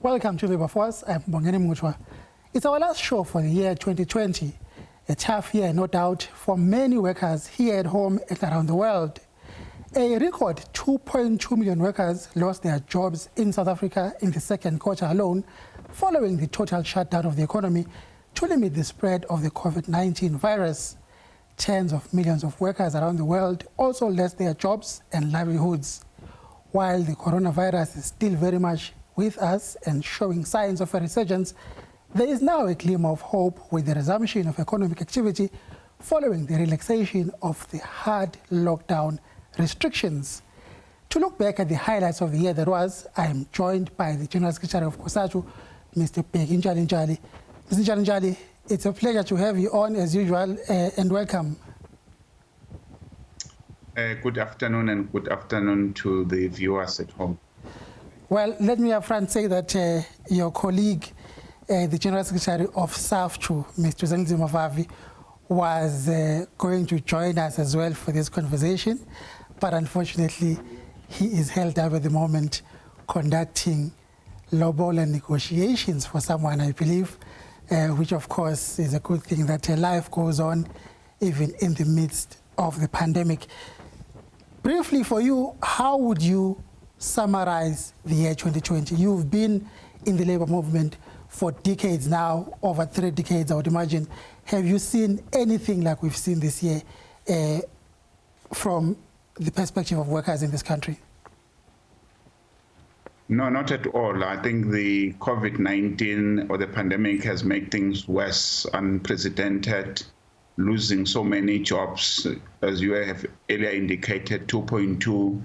Welcome to Labour Force. I'm Bongeni Mutwa. It's our last show for the year 2020. A tough year, no doubt, for many workers here at home and around the world. A record 2.2 million workers lost their jobs in South Africa in the second quarter alone, following the total shutdown of the economy to limit the spread of the COVID-19 virus. Tens of millions of workers around the world also lost their jobs and livelihoods. While the coronavirus is still very much with us and showing signs of a resurgence, there is now a glimmer of hope with the resumption of economic activity following the relaxation of the hard lockdown restrictions. To look back at the highlights of the year that was, I am joined by the General Secretary of COSATU, Mr. Bheki Ntshalintshali. Mr. Ntshalintshali, it's a pleasure to have you on as usual, and welcome. Good afternoon, and good afternoon to the viewers at home. Well, let me upfront say that your colleague, the General Secretary of SABC, Mr. Zangzi, was going to join us as well for this conversation, but unfortunately, he is held up at the moment conducting lobola negotiations for someone, I believe, which of course is a good thing that life goes on even in the midst of the pandemic. Briefly for you, how would you summarize the year 2020? You've been in the labor movement for decades now, over 3 decades, I would imagine. Have you seen anything like we've seen this year from the perspective of workers in this country? No, not at all. I think the COVID-19 or the pandemic has made things worse, unprecedented, losing so many jobs. As you have earlier indicated, 2.2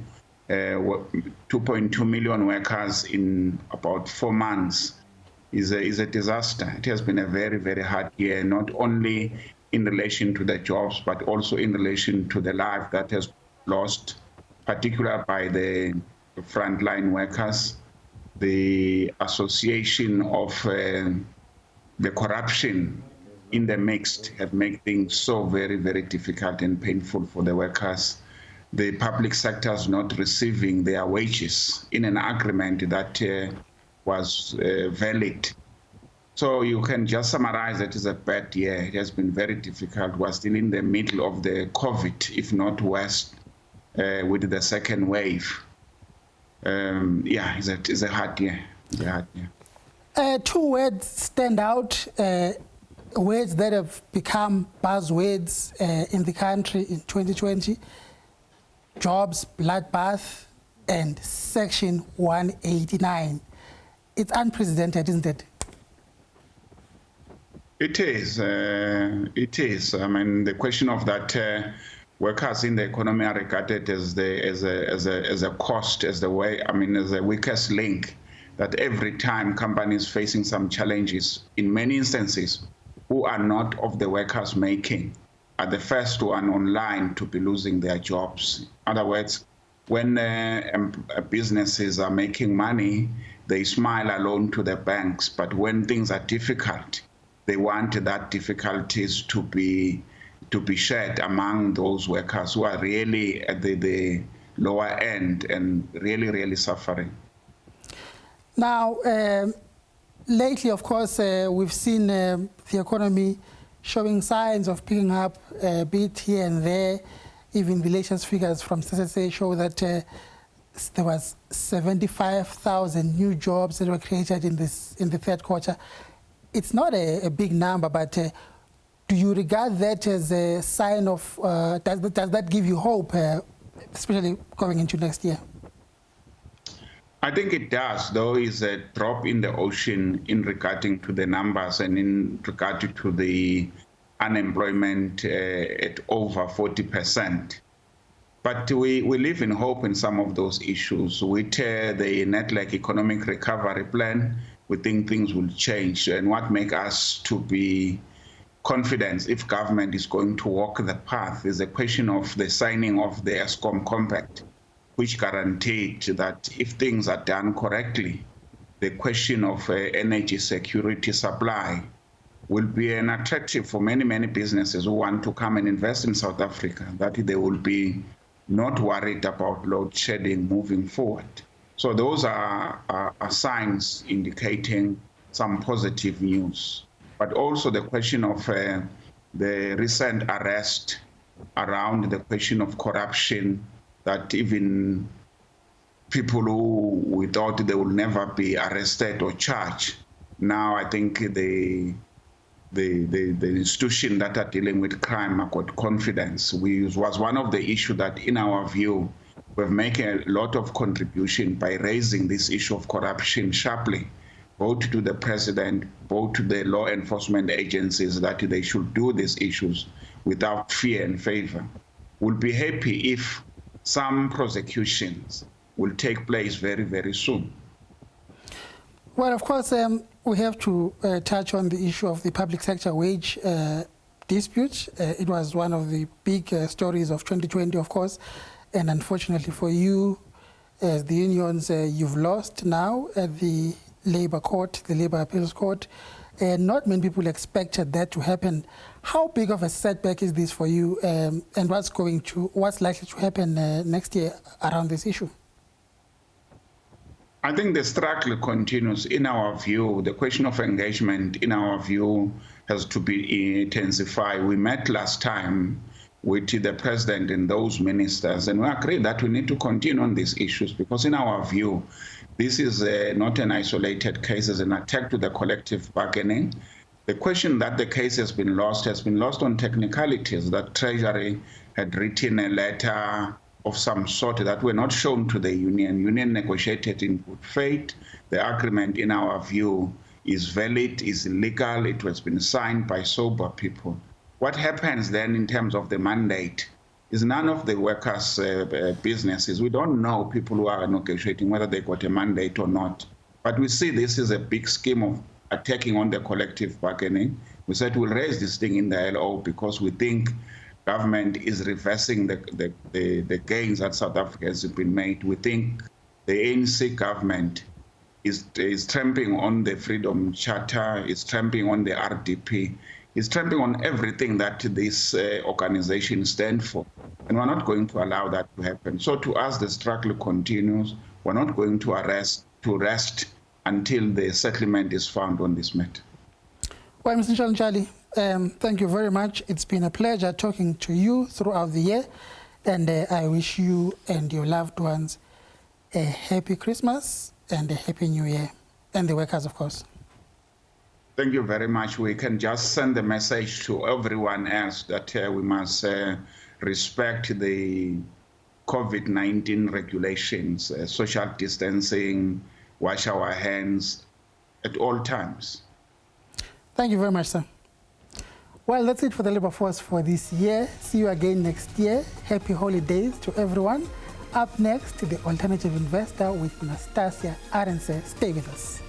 million workers in about 4 months is a disaster. It has been a very, very hard year, not only in relation to the jobs, but also in relation to the life that has lost, particularly by the frontline workers. The association of the corruption in the mixed have made things so very, very difficult and painful for the workers. The public sector is not receiving their wages in an agreement that was valid. So you can just summarize it as a bad year. It has been very difficult. We're still in the middle of the COVID, if not worse, with the second wave. It's a hard year. Yeah. 2 words stand out, words that have become buzzwords in the country in 2020. Jobs, bloodbath, and Section 189. It's unprecedented, isn't it? It is. I mean, the question of that workers in the economy are regarded as a cost, as the weakest link. That every time companies facing some challenges, in many instances, who are not of the workers' making, are the first one online to be losing their jobs. In other words, when businesses are making money, they smile alone to the banks. But when things are difficult, they want that difficulties to be shared among those workers who are really at the lower end and really, really suffering. Now, lately, of course, we've seen the economy showing signs of picking up a bit here and there. Even the latest figures from SABC show that there was 75,000 new jobs that were created in the third quarter. It's not a big number, but do you regard that as a sign of, does that give you hope, especially going into next year? I think it does, though is a drop in the ocean in regarding to the numbers and in regard to the unemployment at over 40%. But we live in hope in some of those issues. With the network economic recovery plan, we think things will change. And what makes us to be confident if government is going to walk the path is a question of the signing of the ESCOM compact, which guaranteed that if things are done correctly, the question of energy security supply will be an attractive for many, many businesses who want to come and invest in South Africa, that they will be not worried about load shedding moving forward. So those are signs indicating some positive news. But also the question of the recent arrest around the question of corruption, that even people who we thought they will never be arrested or charged, now I think the institution that are dealing with crime have got confidence. Was one of the issues that, in our view, we've made a lot of contribution by raising this issue of corruption sharply, both to the president, both to the law enforcement agencies, that they should do these issues without fear and favor. We'll be happy if some prosecutions will take place very, very soon. Well, of course, we have to touch on the issue of the public sector wage dispute. It was one of the big stories of 2020, of course, and unfortunately for you, as the unions, you've lost now at the Labour Court, the Labour Appeals Court. Not many people expected that to happen. How big of a setback is this for you, and what's likely to happen next year around this issue? I think the struggle continues. In our view, the question of engagement, in our view, has to be intensified. We met last time with the president and those ministers, and we agreed that we need to continue on these issues, because in our view, this is not an isolated case, it's an attack to the collective bargaining. The question that the case has been lost on technicalities, that Treasury had written a letter of some sort that were not shown to the union. Union negotiated in good faith. The agreement, in our view, is valid, is legal. It has been signed by sober people. What happens then in terms of the mandate is none of the workers' businesses. We don't know, people who are negotiating, whether they got a mandate or not. But we see this is a big scheme of attacking on the collective bargaining. We said we'll raise this thing in the LO because we think government is reversing the gains that South Africa has been made. We think the ANC government is trampling on the Freedom Charter, is trampling on the RDP, is trampling on everything that this organization stands for. And we're not going to allow that to happen. So to us, the struggle continues. We're not going to rest until the settlement is found on this matter. Well, Mr. Ntshalintshali, thank you very much. It's been a pleasure talking to you throughout the year, and I wish you and your loved ones a happy Christmas and a happy New Year, and the workers, of course. Thank you very much. We can just send the message to everyone else that we must respect the COVID-19 regulations, social distancing, wash our hands at all times. Thank you very much, sir. Well, that's it for the Labour Force for this year. See you again next year. Happy holidays to everyone. Up next, the Alternative Investor with Nastasia Arendse. Stay with us.